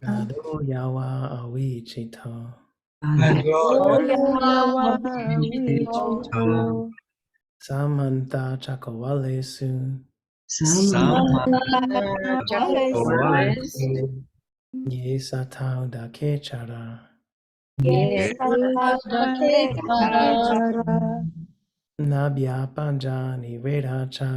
Nado Yawa Avichito, Samanta Chakavalesu, Ye Satau Dakechara, Nabya Panjani Vedacha,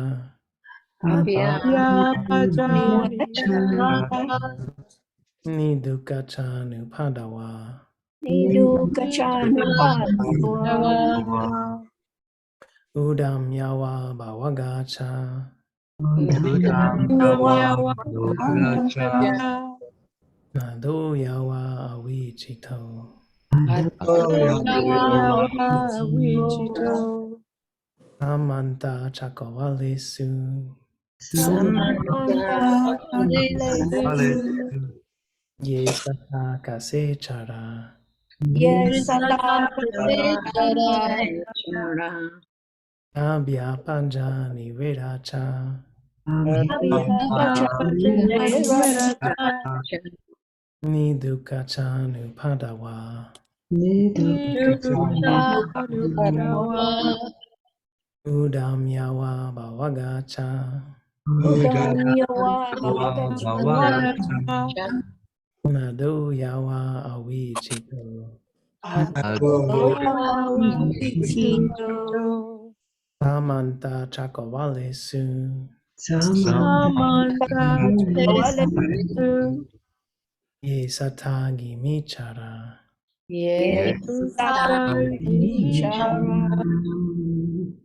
Nidukachanu padawa. Nidukachanu padawa. Udam yawa bawagacha. Udam yawa Nado yawa awichito. wichito. Samanta chakawalesu. Samanta Halesu. Ye sata kasechara. Yes, Sata. Abhya panjani viracha. Nidukachanu padawa. Udam yawa bawagacha. Nado yawa awichito. Samanta chakawalesu. Ye satangi michara.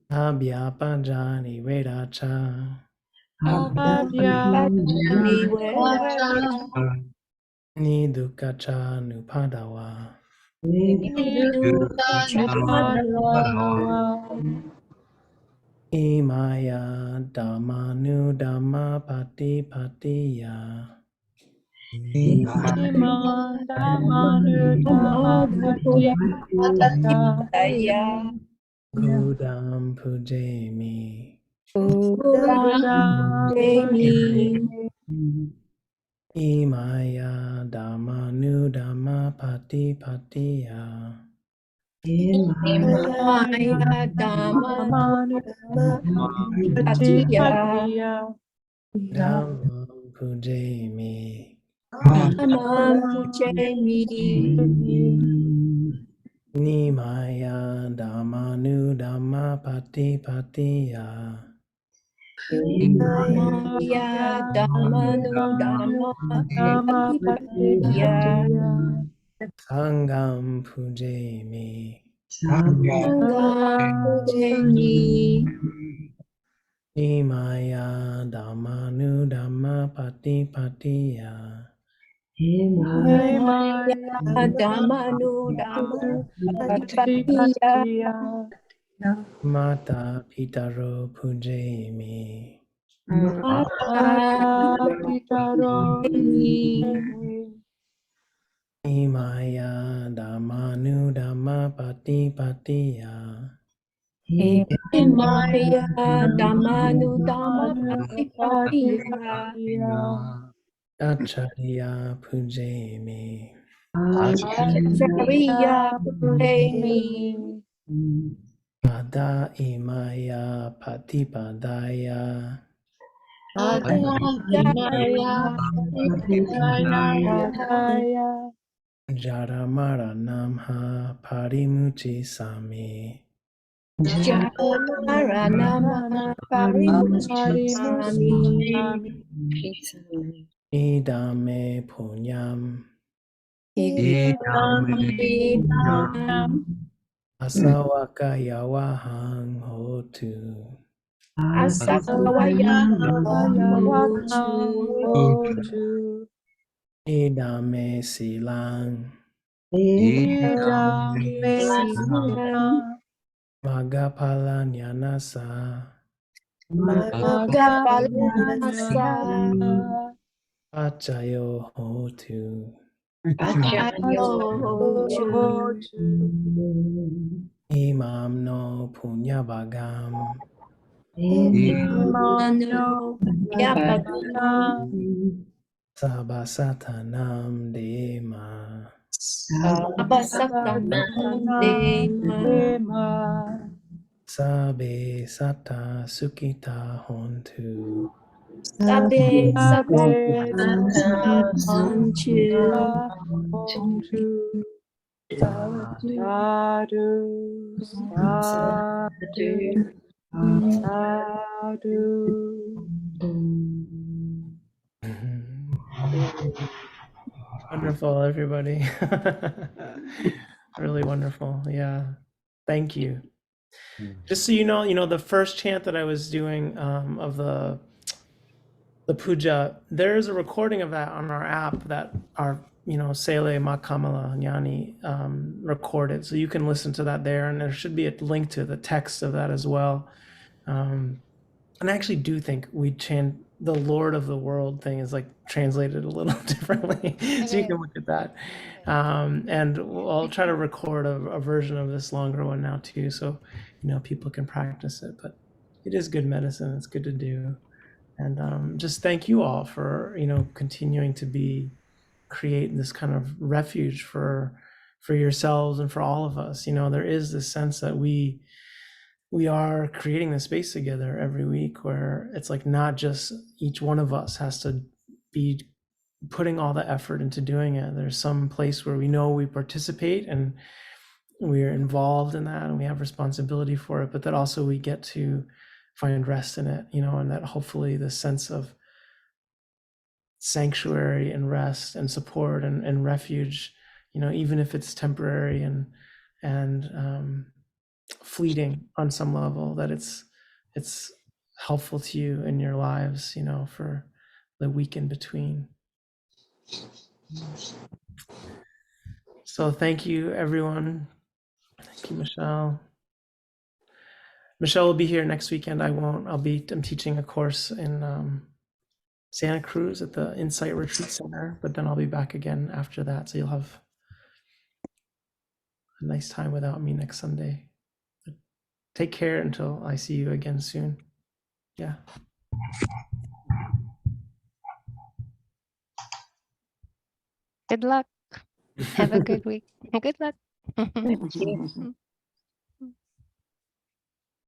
Abhya panjani viracha. Nidukachanu padawa. Imaya damanu dhamma pati patiya. Budam pujemi. Imaya damanu dhamma pati patiya. Dhammam pujemi. Nimaya damanu dhamma pati patiya. Sangam pujemi. Nimaya damanu dhamma pati patiya. Mata pitaro pujemi. Imaya damanu dhamma pati patiya. Acharya pujemi. Pada imaya patipadaya. Jaramara namha parimuci sami. Idame punyam. Asawaka yawahang hotu. Idame silang. Magapala nyanasa. Pachayo hotu. Imam no punyabagam. Sabasatanam dema. Sabe sata sukita hontu. Wonderful, everybody. Really wonderful. Yeah. Thank you. Just so you know, the first chant that I was doing of the puja, there's a recording of that on our app that our, Sele Makamala Nyani recorded. So you can listen to that there, and there should be a link to the text of that as well. And I actually do think we chant the Lord of the World thing is like translated a little differently. So you can look at that. And I'll try to record a version of this longer one now too, so people can practice it. But it is good medicine. It's good to do. And just thank you all for continuing to create this kind of refuge for yourselves and for all of us. There is this sense that we are creating this space together every week where it's like not just each one of us has to be putting all the effort into doing it. There's some place where we know we participate and we're involved in that and we have responsibility for it, but that also we get to find rest in it, and that hopefully the sense of sanctuary and rest and support and refuge, even if it's temporary and fleeting on some level, that it's helpful to you in your lives, for the week in between. So thank you, everyone. Thank you, Michelle. Michelle will be here next weekend. I won't. I'm teaching a course in Santa Cruz at the Insight Retreat Center, but then I'll be back again after that. So you'll have a nice time without me next Sunday. But take care until I see you again soon. Yeah. Good luck. Have a good week. Good luck. Thank you.